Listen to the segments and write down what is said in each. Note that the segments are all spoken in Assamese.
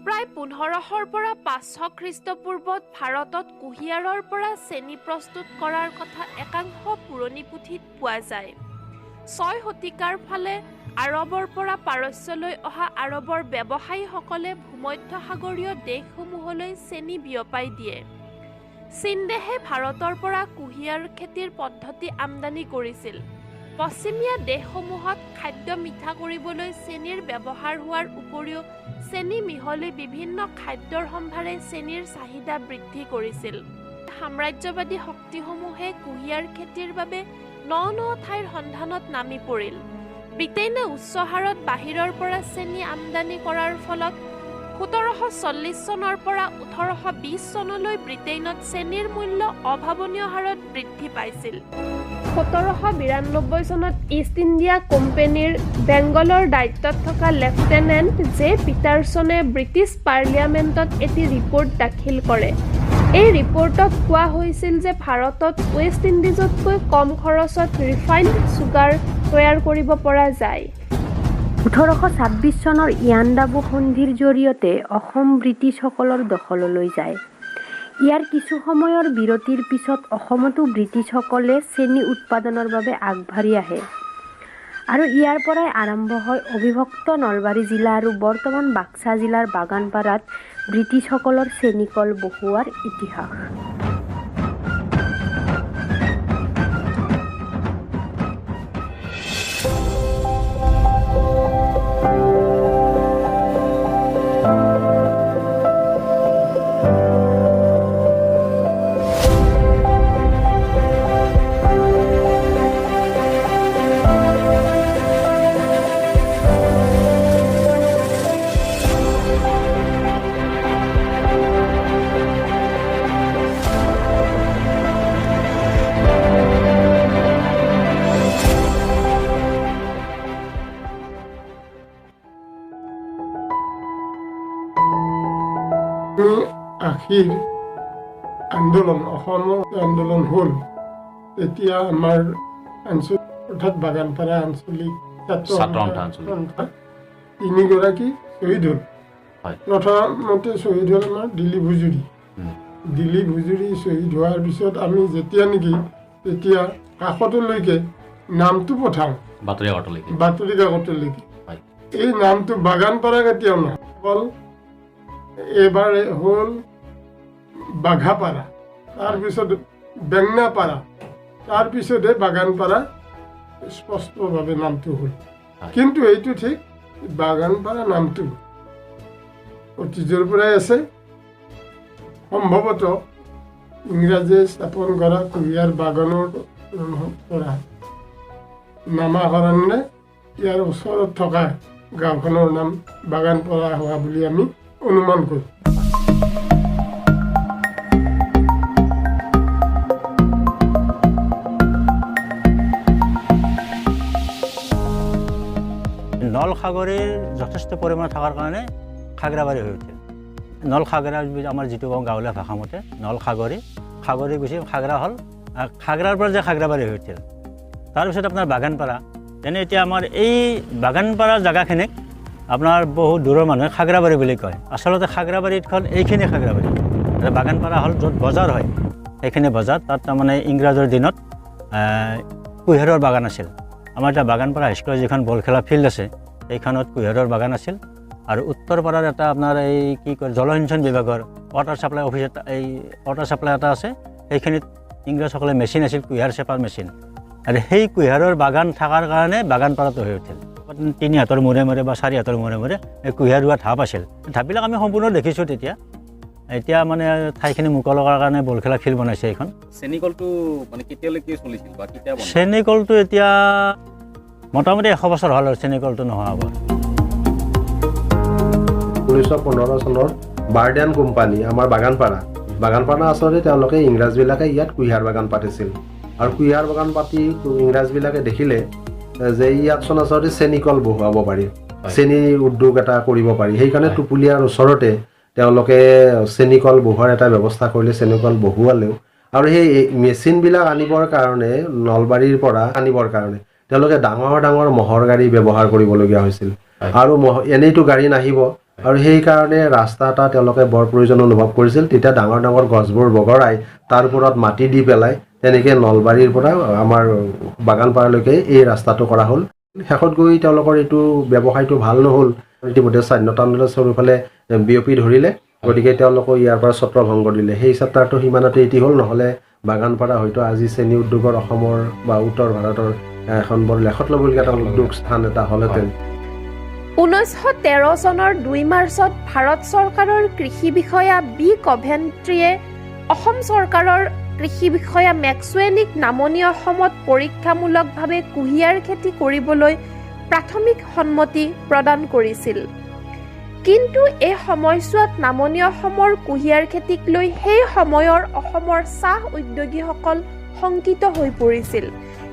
প্ৰায় 1500 পৰা 500 খ্ৰীষ্টপূৰ্বত ভাৰতত কুঁহিয়াৰৰ পৰা চেনি প্ৰস্তুত কৰাৰ কথা একাংশ পুৰণি পুথিত পোৱা যায়। 6 শতিকাৰ ফালে আৰবৰ পৰা পাৰস্যলৈ অহা আৰবৰ ব্যৱসায়ীসকলে ভূমধ্যসাগৰীয় দেশসমূহলৈ চেনি বিয়পাই দিয়ে। চীন দেশে ভাৰতৰ পৰা কুঁহিয়াৰ খেতিৰ পদ্ধতি আমদানি কৰিছিল। পশ্চিমীয়া দেশসমূহত খাদ্য মিঠা কৰিবলৈ চেনিৰ ব্যৱহাৰ হোৱাৰ উপৰিও চেনি মিহলি বিভিন্ন খাদ্যৰ সম্ভাৰে চেনিৰ চাহিদা বৃদ্ধি কৰিছিল। সাম্ৰাজ্যবাদী শক্তিসমূহে কুঁহিয়াৰ খেতিৰ বাবে ন ঠাইৰ সন্ধানত নামি পৰিল। ব্ৰিটেইনে উচ্চ হাৰত বাহিৰৰ পৰা চেনি আমদানি কৰাৰ ফলত 1740 চনৰ পৰা 1820 চনলৈ ব্ৰিটেইনত চেনিৰ মূল্য অভাৱনীয় হাৰত বৃদ্ধি পাইছিল। 1792 চনত ইষ্ট ইণ্ডিয়া কোম্পানীৰ বেংগলৰ দায়িত্বত থকা লেফটেনেণ্ট জে পিটাৰছনে ব্ৰিটিছ পাৰ্লিয়ামেণ্টত এটি ৰিপৰ্ট দাখিল কৰে। এই ৰিপৰ্টত কোৱা হৈছিল যে ভাৰতত ৱেষ্ট ইণ্ডিজতকৈ কম খৰচত ৰিফাইণ্ড চুগাৰ তৈয়াৰ কৰিব পৰা যায়। 1826 চনৰ ইয়াণ্ডাবু সন্ধিৰ জৰিয়তে অসম ব্ৰিটিছসকলৰ দখললৈ যায়। ইয়াৰ কিছু সময়ৰ বিৰতিৰ পিছত অসমতো ব্ৰিটিছসকলে চেনি উৎপাদনৰ বাবে আগবাঢ়ি আহে আৰু ইয়াৰ পৰাই আৰম্ভ হয় অবিভক্ত নলবাৰী জিলা আৰু বৰ্তমান বাক্সা জিলাৰ বাগানপাৰাত ব্ৰিটিছসকলৰ চেনিকল বহুৱাৰ ইতিহাস। আশীৰ আন্দোলন অসমৰ আন্দোলন হ'ল তেতিয়া আমাৰ আঞ্চলিক অৰ্থাৎ বাগানপাৰা আঞ্চলিক ছাত্ৰ সন্থা 3গৰাকী শ্বহীদ হ'ল। প্ৰথমতে শ্বহীদ হ'ল আমাৰ দিলীপ হুজুৰি শ্বহীদ হোৱাৰ পিছত আমি যেতিয়া নেকি তেতিয়া কাকতলৈকে নামটো পঠাওঁ বাতৰি কাকতলৈকে এই নামটো বাগানপাৰা কেতিয়াও নহয়, অকল এবাৰ হ'ল বাঘাপাৰা, তাৰপিছত বেংনাপাৰা, তাৰপিছতহে বাগানপাৰা স্পষ্টভাৱে নামটো হ'ল। কিন্তু এইটো ঠিক বাগানপাৰা নামটো অতীজৰ পৰাই আছে। সম্ভৱতঃ ইংৰাজীয়ে স্থাপন কৰা কুঁহিয়াৰ বাগানৰ পৰা নামাকৰণে ইয়াৰ ওচৰত থকা গাঁওখনৰ নাম বাগানপাৰা হোৱা বুলি আমি অনুমান কৰোঁ। নল সাগৰীৰ যথেষ্ট পৰিমাণে থকাৰ কাৰণে খাগৰাবাৰী হৈ উঠিল। নল খাগৰা আমাৰ যিটো কওঁ গাঁৱলীয়া ভাষা মতে নল সাগৰী গুচি খাগৰা হ'ল, খাগৰাৰ পৰা যে খাগৰাবাৰী হৈ উঠিল। তাৰপিছত আপোনাৰ বাগানপাৰা, যেনে এতিয়া আমাৰ এই বাগানপাৰা জেগাখিনিক আপোনাৰ বহু দূৰৰ মানুহে খাগৰাবাৰী বুলি কয়। আচলতে খাগৰাবাৰীখন এইখিনি খাগৰাবাৰী, বাগানপাৰা হ'ল য'ত বজাৰ হয় সেইখিনি বজাৰ। তাত তাৰমানে ইংৰাজৰ দিনত কুঁহিয়াৰৰ বাগান আছিল। আমাৰ এতিয়া বাগানপাৰা হাইস্কুলৰ যিখন বল খেলা ফিল্ড আছে সেইখনত কুঁহিয়াৰৰ বাগান আছিল। আৰু উত্তৰ পাৰাৰ এটা আপোনাৰ এই কি কয় জলসিঞ্চন বিভাগৰ ৱাটাৰ ছাপ্লাই অফিচ এটা, এই ৱাটাৰ ছাপ্লাই এটা আছে, সেইখিনিত ইংৰাজসকলে মেচিন আছিল কুঁহিয়াৰ চেপাৰ মেচিন। আৰু সেই কুঁহিয়াৰৰ বাগান থকাৰ কাৰণে বাগানপাৰাটো হৈ উঠিল। 3 হাতৰ মূৰে মূৰে বা 4 হাতৰ মূৰে মূৰে এই কুঁহিয়াৰ ৰোৱা ঢাপ আছিল। ঢাপবিলাক আমি সম্পূৰ্ণ দেখিছোঁ তেতিয়া। এতিয়া মানে ঠাইখিনি মুকলি কৰাৰ কাৰণে বল খেলা ফিল্ড বনাইছে এইখন। চেনিকলটো মানে কেতিয়ালৈকে চলিছিল বা কেতিয়া বনাইছিল? চেনিকলটো এতিয়া মোটামুটি 100 বছৰ হ'ল আৰু চেনিকলটো নোহোৱা হ'ব। 1915 চনৰ বাৰ্ডিয়ান কোম্পানী আমাৰ বাগানপাৰা আচলতে তেওঁলোকে ইংৰাজবিলাকে ইয়াত কুঁহিয়াৰ বাগান পাতিছিল। আৰু কুঁহিয়াৰ বাগান পাতি ইংৰাজবিলাকে দেখিলে যে ইয়াত চোন আচলতে চেনিকল বহুৱাব পাৰি, চেনি উদ্যোগ এটা কৰিব পাৰি। সেইকাৰণে টুপুলিয়াৰ ওচৰতে তেওঁলোকে চেনিকল বহুৱাৰ এটা ব্যৱস্থা কৰিলে, চেনিকল বহুৱালেও। আৰু সেই মেচিনবিলাক আনিবৰ কাৰণে নলবাৰীৰ পৰা আনিবৰ কাৰণে তেওঁলোকে ডাঙৰ ডাঙৰ মহৰ গাড়ী ব্যৱহাৰ কৰিবলগীয়া হৈছিল। আৰু এনেইতো গাড়ী নাহিব আৰু সেইকাৰণে ৰাস্তা এটা তেওঁলোকে বৰ প্ৰয়োজন অনুভৱ কৰিছিল। তেতিয়া ডাঙৰ ডাঙৰ গছবোৰ বগৰাই তাৰ ওপৰত মাটি দি পেলাই তেনেকৈ নলবাৰীৰ পৰা আমাৰ বাগানপাৰালৈকে এই ৰাস্তাটো কৰা হ'ল। শেষত গৈ তেওঁলোকৰ এইটো ব্যৱসায়টো ভাল নহ'ল, ইতিমধ্যে স্বাধীনতা আন্দোলনৰ চাৰিওফালে বিয়পি ধৰিলে, গতিকে তেওঁলোকক ইয়াৰ পৰা ছত্ৰভংগ দিলে। সেই চেপ্টাৰটো সিমানতে এটি হ'ল, নহ'লে বাগানপাৰা হয়তো আজি চেনী উদ্যোগৰ অসমৰ বা উত্তৰ ভাৰতৰ এখন বৰ লেখত ল'বলগীয়া এটা উদ্যোগ স্থান এটা হ'লহেঁতেন। 1913 চনৰ 2 মাৰ্চত ভাৰত চৰকাৰৰ কৃষি বিষয়া বি কভেন্ট্ৰীয়ে অসম চৰকাৰৰ কৃষি বিষয়া মেক্সৱেলিক নামনি অসমত পৰীক্ষামূলকভাৱে কুঁহিয়াৰ খেতি কৰিবলৈ প্ৰাথমিক সন্মতি প্ৰদান কৰিছিল। কিন্তু এই সময়ছোৱাত নামনি অসমৰ কুঁহিয়াৰ খেতিক লৈ সেই সময়ৰ অসমৰ চাহ উদ্যোগীসকল শংকিত হৈ পৰিছিল,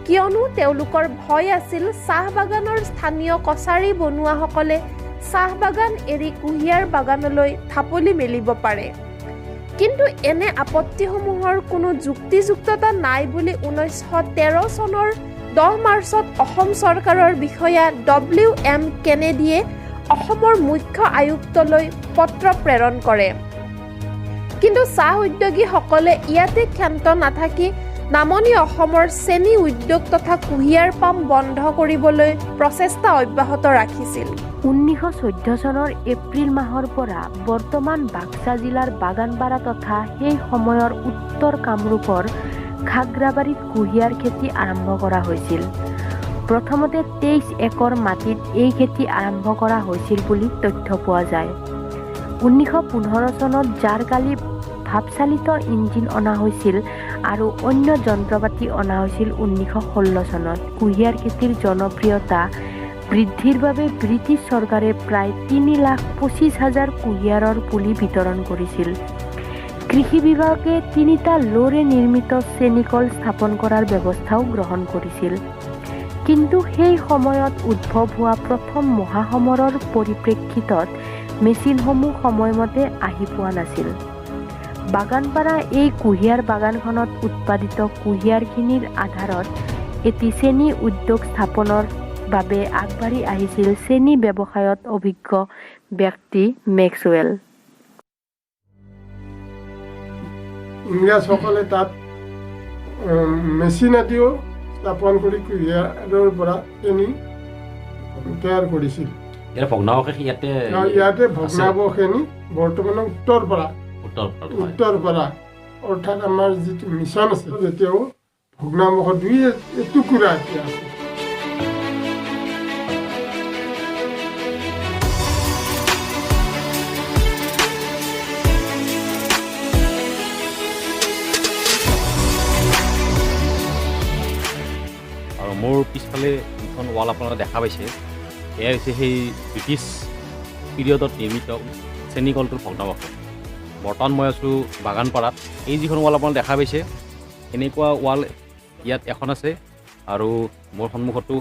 কিয়নো তেওঁলোকৰ ভয় আছিল চাহ বাগানৰ স্থানীয় কছাৰী বনুৱাসকলে চাহ বাগান এৰি কুঁহিয়াৰ বাগানলৈ ঢাপলি মেলিব পাৰে। কিন্তু এনে আপত্তিসমূহৰ কোনো যুক্তিযুক্ততা নাই বুলি 1913 চনৰ 10 মাৰ্চত অসম চৰকাৰৰ বিষয়া WM কেনেডিয়ে অসমৰ মুখ্য আয়ুক্তলৈ পত্ৰ প্ৰেৰণ কৰে। কিন্তু চাহ উদ্যোগীসকলে ইয়াতে ক্ষান্ত নাথাকি নামনি অসমৰ চেনী উদ্যোগ তথা কুঁহিয়াৰ পাম বন্ধ কৰিবলৈ প্ৰচেষ্টা অব্যাহত ৰাখিছিল। 1914 চনৰ এপ্ৰিল মাহৰ পৰা বৰ্তমান বাক্সা জিলাৰ বাগানপাৰা তথা সেই সময়ৰ উত্তৰ কামৰূপৰ খাগ্ৰাবাৰীত কুঁহিয়াৰ খেতি আৰম্ভ কৰা হৈছিল। প্ৰথমতে 23 একৰ মাটিত এই খেতি আৰম্ভ কৰা হৈছিল বুলি তথ্য পোৱা যায়। 1915 চনত জাৰকালি ভাপচালিত ইঞ্জিন অনা হৈছিল আৰু অন্য যন্ত্ৰপাতি অনা হৈছিল 1916 চনত। কুঁহিয়াৰ খেতিৰ জনপ্ৰিয়তা বৃদ্ধিৰ বাবে ব্ৰিটিছ চৰকাৰে প্ৰায় 3,25,000 কুঁহিয়াৰৰ পুলি বিতৰণ কৰিছিল। কৃষি বিভাগে 3টা ল'ৰে নিৰ্মিত চেনিকল স্থাপন কৰাৰ ব্যৱস্থাও গ্ৰহণ কৰিছিল। কিন্তু সেই সময়ত উদ্ভৱ হোৱা প্ৰথম মহাসমৰৰ পৰিপ্ৰেক্ষিতত মেচিনসমূহ সময়মতে আহি পোৱা নাছিল। বাগানপাৰা এই কুঁহিয়াৰ বাগানখনত উৎপাদিত কুঁহিয়াৰখিনিৰ আধাৰত এটি চেনী উদ্যোগ স্থাপনৰ বাবে আগবাঢ়ি আহিছিল চেনী ব্যৱসায়ত অভিজ্ঞ ব্যক্তি মেক্সৱেল। ইংৰাজসকলে তাত মেচিন আদিও স্থাপন কৰি কুঁহিয়াৰৰ পৰা চেনী তৈয়াৰ কৰিছিল। ইয়াতে ভগ্নাৱশেষ বৰ্তমানে উত্তৰ পৰা অৰ্থাৎ আমাৰ যিটো মিছন আছে তেতিয়াও ভগ্নাৱশেষ 2 এটুকুৰা এতিয়া আছে। আৰু মোৰ পিছফালে যিখন ৱাল আপোনালোকে দেখা পাইছে, এয়া হৈছে সেই ব্ৰিটিছ পিৰিয়ডত নিৰ্মিত চেনিকলটোৰ ভগ্নাৱশেষ। বৰ্তমান মই আছোঁ বাগানপাৰাত। এই যিখন ৱাল আপোনালোকে দেখা পাইছে, এনেকুৱা ৱাল ইয়াত এখন আছে আৰু মোৰ সন্মুখতো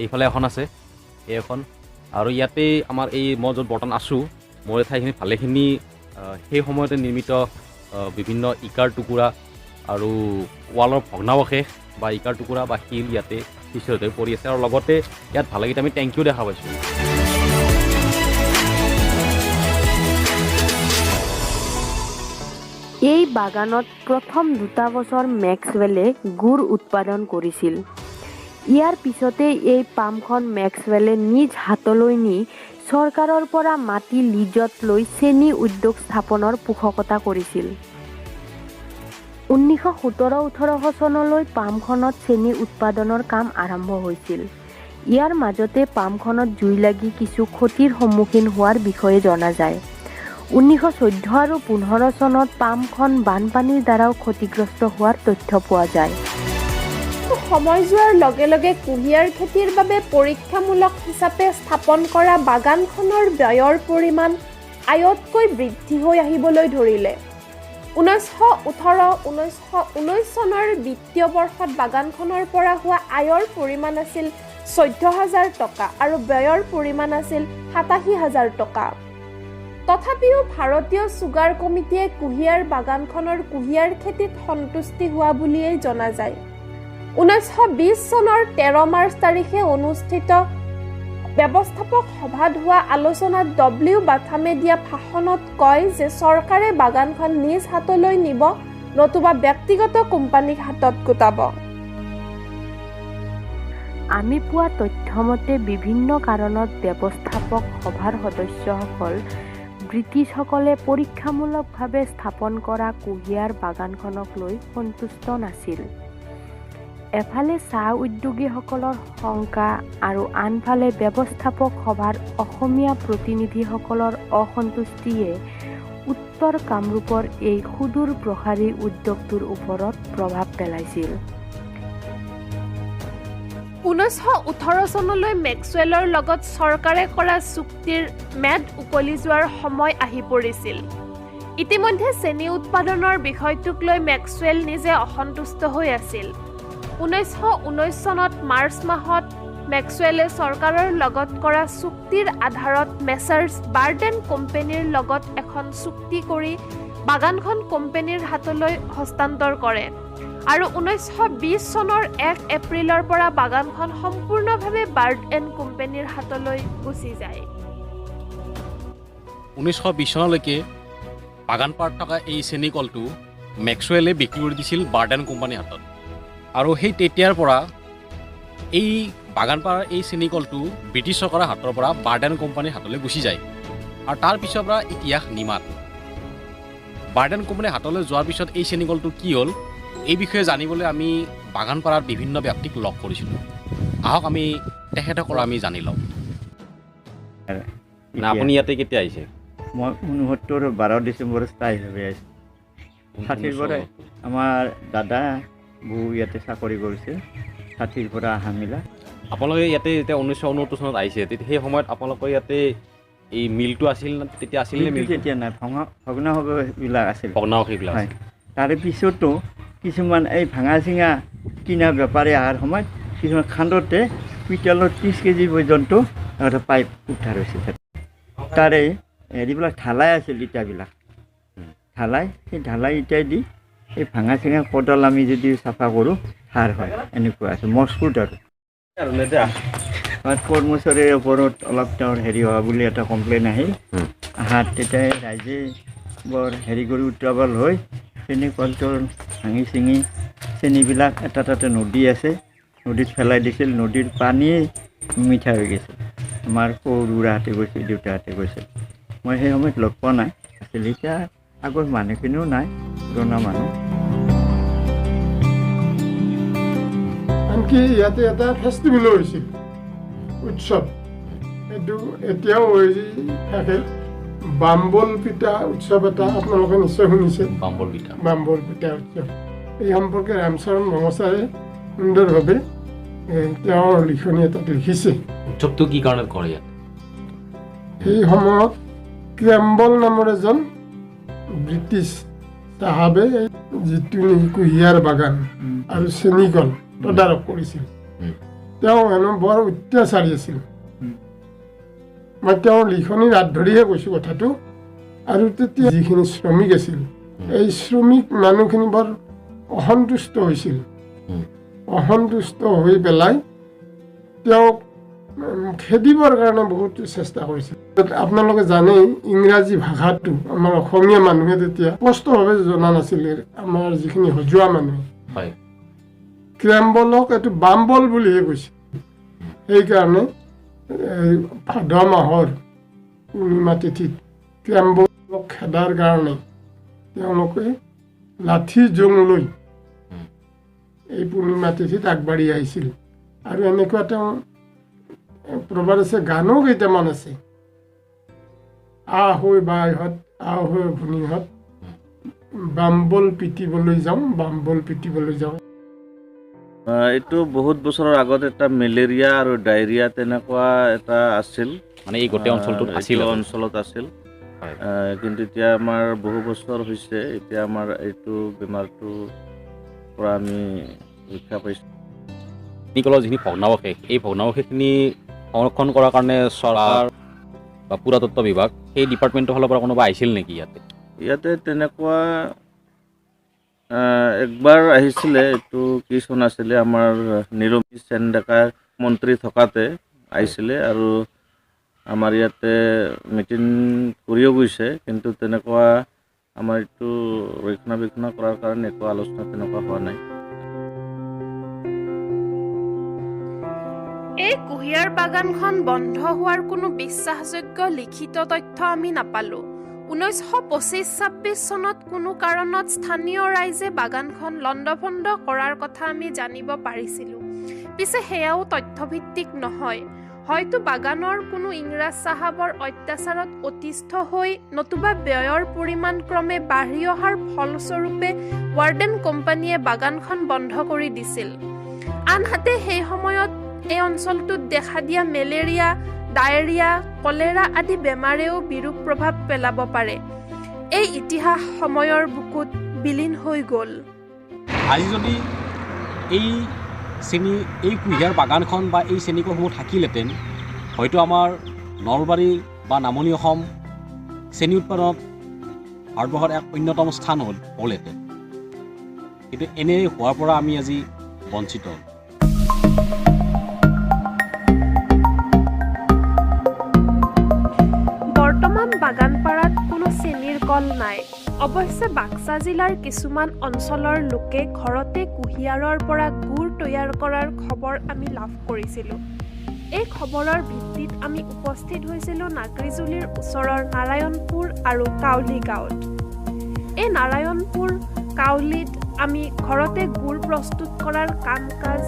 এইফালে এখন আছে, এই এখন। আৰু ইয়াতে আমাৰ মই য'ত বৰ্তমান আছোঁ, মোৰ এই ঠাইখিনি ভালেখিনি সেই সময়তে নিৰ্মিত বিভিন্ন ইকাৰ টুকুৰা আৰু ৱালৰ ভগ্নাৱশেষ বা ইকাৰ টুকুৰা বা শিল ইয়াতে সিঁচৰতি হৈ পৰি আছে। আৰু লগতে ইয়াত ভালেকেইটা আমি টেংকিও দেখা পাইছোঁ। এই বাগানত প্ৰথম 2টা বছৰ মেক্সৱেলে গুড় উৎপাদন কৰিছিল। ইয়াৰ পিছতে এই পামখন মেক্সৱেলে নিজ হাতলৈ নি চৰকাৰৰ পৰা মাটি লিজত লৈ চেনী উদ্যোগ স্থাপনৰ পোষকতা কৰিছিল। 1917-18 চনলৈ পামখনত চেনী উৎপাদনৰ কাম আৰম্ভ হৈছিল। ইয়াৰ মাজতে পামখনত জুই লাগি কিছু ক্ষতিৰ সন্মুখীন হোৱাৰ বিষয়ে জনা যায়। 1914 আৰু 15 চনত পামখন বানপানীৰ দ্বাৰাও ক্ষতিগ্ৰস্ত হোৱাৰ তথ্য পোৱা যায়। সময় যোৱাৰ লগে লগে কুঁহিয়াৰ খেতিৰ বাবে পৰীক্ষামূলক হিচাপে স্থাপন কৰা বাগানখনৰ ব্যয়ৰ পৰিমাণ আয়তকৈ বৃদ্ধি হৈ আহিবলৈ ধৰিলে। 1918-1919 চনৰ বিত্তীয় বৰ্ষত বাগানখনৰ পৰা হোৱা আয়ৰ পৰিমাণ আছিল 14,000 টকা আৰু ব্যয়ৰ পৰিমাণ আছিল 87,000 টকা। তথাপিও ভাৰতীয় চুগাৰ কমিটিয়ে কুঁহিয়াৰ বাগানখনৰ কুঁহিয়াৰ খেতিত সন্তুষ্টি হোৱা বুলিয়েই জনা যায়। 1920 চনৰ 13 মাৰ্চ তাৰিখে অনুষ্ঠিত ব্যৱস্থাপক সভাত হোৱা আলোচনাত ডব্লিউ বাথামে দিয়া ভাষণত কয় যে চৰকাৰে বাগানখন নিজ হাতলৈ নিব নতুবা ব্যক্তিগত কোম্পানীৰ হাতত গোটাব। আমি পোৱা তথ্যমতে বিভিন্ন কাৰণত ব্যৱস্থাপক সভাৰ সদস্যসকল ব্ৰিটিছসকলে পৰীক্ষামূলকভাৱে স্থাপন কৰা কুঁহিয়াৰ বাগানখনক লৈ সন্তুষ্ট নাছিল। এফালে চাহ উদ্যোগীসকলৰ শংকা আৰু আনফালে ব্যৱস্থাপক সভাৰ অসমীয়া প্ৰতিনিধিসকলৰ অসন্তুষ্টিয়ে উত্তৰ কামৰূপৰ এই সুদূৰ প্ৰসাৰী উদ্যোগটোৰ ওপৰত প্ৰভাৱ পেলাইছিল। 1918 চনলৈ মেক্সৱেলৰ লগত চৰকাৰে কৰা চুক্তিৰ ম্যাদ উকলি যোৱাৰ সময় আহি পৰিছিল। ইতিমধ্যে চেনি উৎপাদনৰ বিষয়টোক লৈ মেক্সৱেল নিজে অসন্তুষ্ট হৈ আছিল। 1919 চনত মাৰ্চ মাহত মেক্সৱেলে চৰকাৰৰ লগত কৰা চুক্তিৰ আধাৰত মেচাৰ্ছ বাৰ্ডেন কোম্পানীৰ লগত এখন চুক্তি কৰি বাগানখন কোম্পানীৰ হাতলৈ হস্তান্তৰ কৰে আৰু 1920 চনৰ 1 এপ্ৰিলৰ পৰা বাগানখন সম্পূৰ্ণভাৱে বাৰ্ডেন কোম্পানীৰ হাতলৈ গুচি যায়। 1920 চনলৈকে বাগানপাৰাত থকা এই চেনিকলটো মেক্সৱেলে বিক্ৰী কৰি দিছিল বাৰ্ডেন কোম্পানীৰ হাতত আৰু সেই তেতিয়াৰ পৰা এই বাগানপাৰাৰ এই চেনিকলটো ব্ৰিটিছ চৰকাৰৰ হাতৰ পৰা বাৰ্ডেন কোম্পানীৰ হাতলৈ গুচি যায় আৰু তাৰ পিছৰ পৰা ইতিহাস নিমাত। বাৰ্ডেন কোম্পানীৰ হাতলৈ যোৱাৰ পিছত এই চেনিকলটো কি হ'ল এই বিষয়ে জানিবলৈ আমি বাগানপাৰাৰ বিভিন্ন ব্যক্তিক লগ কৰিছিলোঁ। আহক আমি তেখেতসকলৰ আমি জানি লওঁ। আপুনি ইয়াতে কেতিয়া আহিছে? মই 69 ডিচেম্বৰ স্থায়ীভাৱে আহিছোঁ। 60ৰ পৰা আমাৰ দাদা বৌ ইয়াতে চাকৰি কৰিছে, 60ৰ পৰা অহা মিলা। আপোনালোকে ইয়াতে যেতিয়া 1969 চনত আহিছে তেতিয়া সেই সময়ত আপোনালোকৰ ইয়াতে এই মিলটো আছিল না? তেতিয়া আছিল নে? মিল তেতিয়া নাই, ভগ্নাৱশেষবিলাক আছিল। ভগ্নাৱশেষবিলাক হয়। তাৰে পিছতো কিছুমান এই ভাঙা চিঙা কিনা বেপাৰী অহাৰ সময়ত কিছুমান খান্দতে পিতলৰ 30 কেজি পৰ্যন্ত পাইপ উদ্ধাৰ হৈছে। তাৰে হেৰিবিলাক ঢালাই আছিল, ইটাবিলাক ঢালাই, সেই ঢালাই ইটাই দি এই ভাঙা চিঙা কোডাল আমি যদি চাফা কৰোঁ সাৰ হয়, এনেকুৱা আছে মজবুত আৰু কৰ্মচাৰীৰ ওপৰত অলপ তেওঁৰ হেৰি হোৱা বুলি এটা কমপ্লেইন আহিল। আহাত তেতিয়া ৰাইজে বৰ হেৰি কৰি উত্ৰাৱল হৈ চেনি কলটোৰ ভাঙি চিঙি চেনিবিলাক এটা তাতে নদী আছে, নদীত পেলাই দিছিল। নদীৰ পানীয়ে মিঠা হৈ গৈছিল। আমাৰ সৰুৰাহঁতে গৈছিল, দেউতাহঁতে গৈছিল। মই সেই সময়ত লগ পোৱা নাই আছিল। এতিয়া আগৰ মানুহখিনিও নাই, পুৰণা মানুহ। আনকি ইয়াতে এটা ফেষ্টিভেলো হৈছিল, উৎসৱ। এইটো এতিয়াও হৈ থাকে। বাম্বল পিঠা উৎসৱ এটা আপোনালোকে নিশ্চয় শুনিছে। বাম্বল পিঠা উৎসৱ এই সম্পৰ্কে ৰামচৰণ মঙচাৰে সুন্দৰভাৱে তেওঁৰ লিখনি এটাত লিখিছে। উৎসৱটো কি কাৰণত কৰে ইয়াত? সেই সময়ত কেম্বল নামৰ এজন ব্ৰিটিছ চাহাবে যিটো নেকি কুঁহিয়াৰ বাগান আৰু চেনিকল তদাৰক কৰিছিল। তেওঁ হেনো বৰ অত্যাচাৰী আছিল। মই তেওঁৰ লিখনিৰ হাত ধৰিহে কৈছোঁ কথাটো। আৰু তেতিয়া যিখিনি শ্ৰমিক আছিল, এই শ্ৰমিক মানুহখিনি বৰ অসন্তুষ্ট হৈছিল। অসন্তুষ্ট হৈ পেলাই তেওঁক খেদিবৰ কাৰণে বহুত চেষ্টা কৰিছিল। আপোনালোকে জানেই ইংৰাজী ভাষাটো আমাৰ অসমীয়া মানুহে তেতিয়া স্পষ্টভাৱে জনা নাছিল। আমাৰ যিখিনি সজোৱা মানুহে কেম্বলক এইটো বাম্বল বুলিহে কৈছিল। সেইকাৰণে ভাদ মাহৰ পূৰ্ণিমা তিথিত কেম্বলক খেদাৰ কাৰণে তেওঁলোকে লাঠি জোং লৈ এই পূৰ্ণিমা তিথিত আগবাঢ়ি আহিছিল। আৰু এনেকুৱা তেওঁ প্ৰবাদ আছে, গানো কেইটামান আছে। আহৈ বাইহঁত, আহৈ ভনীহঁত, বাম্বল পিটিবলৈ যাওঁ, বাম্বল পিটিবলৈ যাওঁ। এইটো বহুত বছৰৰ আগত এটা মেলেৰিয়া আৰু ডায়েৰিয়া তেনেকুৱা এটা আছিল, মানে এই গোটেই অঞ্চলটোত আছিল, অঞ্চলত আছিল। কিন্তু এতিয়া আমাৰ বহু বছৰ হৈছে, এতিয়া আমাৰ এইটো বেমাৰটোৰ পৰা আমি ৰক্ষা পাইছোঁ। চেনিকলৰ যিখিনি ভগ্নাৱশেষ, এই ভগ্নাৱশেষখিনি সংৰক্ষণ কৰাৰ কাৰণে চৰকাৰ বা পুৰাতত্ব বিভাগ সেই ডিপাৰ্টমেণ্টৰ ফালৰ পৰা কোনোবা আহিছিল নেকি ইয়াতে? ইয়াতে তেনেকুৱা একবাৰ আহিছিলে। এইটো কি চন আছিলে, আমাৰ নিৰমী সেন ডেকা মন্ত্ৰী থকাতে আহিছিলে আৰু আমাৰ ইয়াতে মিটিং কৰিও গৈছে, কিন্তু তেনেকুৱা আমাৰ এইটো ৰক্ষণাবেক্ষণ কৰাৰ কাৰণে একো আলোচনা তেনেকুৱা হোৱা নাই। এই কুঁহিয়াৰ বাগানখন বন্ধ হোৱাৰ কোনো বিশ্বাসযোগ্য লিখিত তথ্য আমি নাপালোঁ। 1925-26 চনত কোনো কাৰণত স্থানীয় ৰাইজে বাগানখন লণ্ডভণ্ড কৰাৰ কথা আমি জানিব পাৰিছিলোঁ। পিছে সেয়াও তথ্যভিত্তিক নহয়। হয়তো বাগানৰ কোনো ইংৰাজ চাহাবৰ অত্যাচাৰত অতিষ্ঠ হৈ নতুবা ব্যয়ৰ পৰিমাণ ক্ৰমে বাঢ়ি অহাৰ ফলস্বৰূপে ৱাৰ্ডেন কোম্পানীয়ে বাগানখন বন্ধ কৰি দিছিল। আনহাতে সেই সময়ত এই অঞ্চলটোত দেখা দিয়া মেলেৰিয়া, ডায়েৰিয়া, কলেৰা আদি বেমাৰেও বিৰূপ প্ৰভাৱ পেলাব পাৰে। এই ইতিহাস সময়ৰ বুকুত বিলীন হৈ গ'ল। আজি যদি এই কুঁহিয়াৰ বাগানখন বা এই চেনিকলসমূহ থাকিলেহেঁতেন, হয়তো আমাৰ নলবাৰী বা নামনি অসম চেনি উৎপাদনত ভাৰতবৰ্ষত এক অন্যতম স্থান হ'লহেঁতেন। কিন্তু এনে হোৱাৰ পৰা আমি আজি বঞ্চিত। বৰ্তমান বাগানপাৰাত কোনো চেনিৰ কল নাই। অৱশ্যে বাক্সা জিলাৰ কিছুমান অঞ্চলৰ লোকে ঘৰতে কুঁহিয়াৰৰ পৰা গুড় তৈয়াৰ কৰাৰ খবৰ আমি লাভ কৰিছিলোঁ। এই খবৰৰ ভিত্তিত আমি উপস্থিত হৈছিলোঁ নাগৰিজুলিৰ ওচৰৰ নাৰায়ণপুৰ আৰু কাউলি গাঁৱত। এই নাৰায়ণপুৰ কাউলিত আমি ঘৰতে গুড় প্ৰস্তুত কৰাৰ কাম কাজ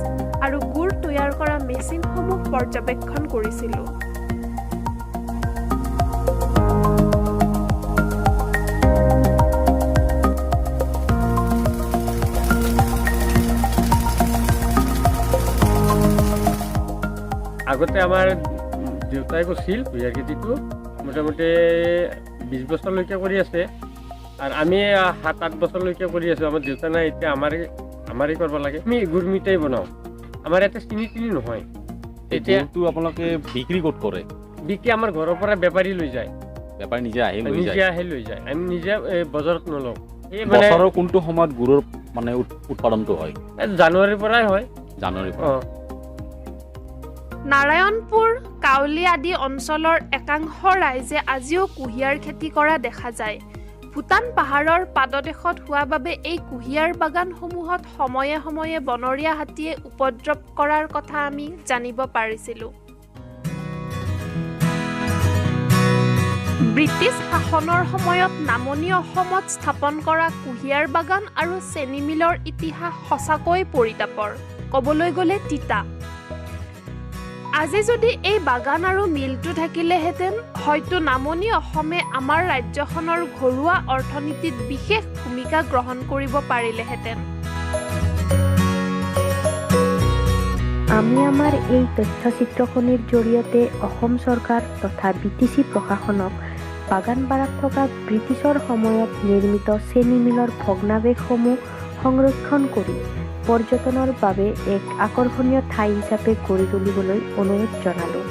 আৰু গুড় তৈয়াৰ কৰা মেচিনসমূহ পৰ্যবেক্ষণ কৰিছিলোঁ। আগতে আমাৰ দেউতাই কৰিছিল কুঁহিয়াৰ খেতিটো, মোটামুটি 20 বছৰলৈকে কৰি আছে, আৰু আমি 7-8 বছৰলৈকে কৰি আছোঁ। আমাৰ দেউতা নাই, এতিয়া আমাৰে কৰিব লাগে। আমি গুড় মিঠাই বনাওঁ, আমাৰ ইয়াতে চিনি নহয়। এতিয়াতো আপোনালোকে বিক্ৰী ক'ত কৰে? বিক্ৰী আমাৰ ঘৰৰ পৰা বেপাৰী লৈ যায়। বেপাৰী নিজে আহি লৈ যায়, আমি নিজে বজাৰত নলওঁ। এই বছৰৰ কোনটো সময়ত গুড়ৰ মানে উৎপাদনটো হয়? জানুৱাৰীৰ পৰাই হয়। জানুৱাৰীৰ পৰা। নাৰায়ণপুৰ, কাউলি আদি অঞ্চলৰ একাংশ ৰাইজে আজিও কুঁহিয়াৰ খেতি কৰা দেখা যায়। ভূটান পাহাৰৰ পাদদেশত হোৱা বাবে এই কুঁহিয়াৰ বাগানসমূহত সময়ে সময়ে বনৰীয়া হাতীয়ে উপদ্ৰৱ কৰাৰ কথা আমি জানিব পাৰিছিলোঁ। ব্ৰিটিছ শাসনৰ সময়ত নামনি অসমত স্থাপন কৰা কুঁহিয়াৰ বাগান আৰু চেনি মিলৰ ইতিহাস সঁচাকৈ পৰিতাপৰ, ক'বলৈ গ'লে তিতা। আজি যদি এই বাগান আৰু মিলটো থাকিলেহেঁতেন, হয়তো নামনি অসমে আমাৰ ৰাজ্যখনৰ ঘৰুৱা অৰ্থনীতিত বিশেষ ভূমিকা গ্ৰহণ কৰিব পাৰিলেহেঁতেন। আমি আমাৰ এই তথ্যচিত্ৰখনিৰ জৰিয়তে অসম চৰকাৰ তথা BTC প্ৰশাসনক বাগানপাৰাত থকা ব্ৰিটিছৰ সময়ত নিৰ্মিত চেনি মিলৰ ভগ্নাৱশেষসমূহ সংৰক্ষণ কৰি পৰ্যটনৰ বাবে এক আকৰ্ষণীয় ঠাই হিচাপে গঢ়ি তুলিবলৈ অনুৰোধ জনালোঁ।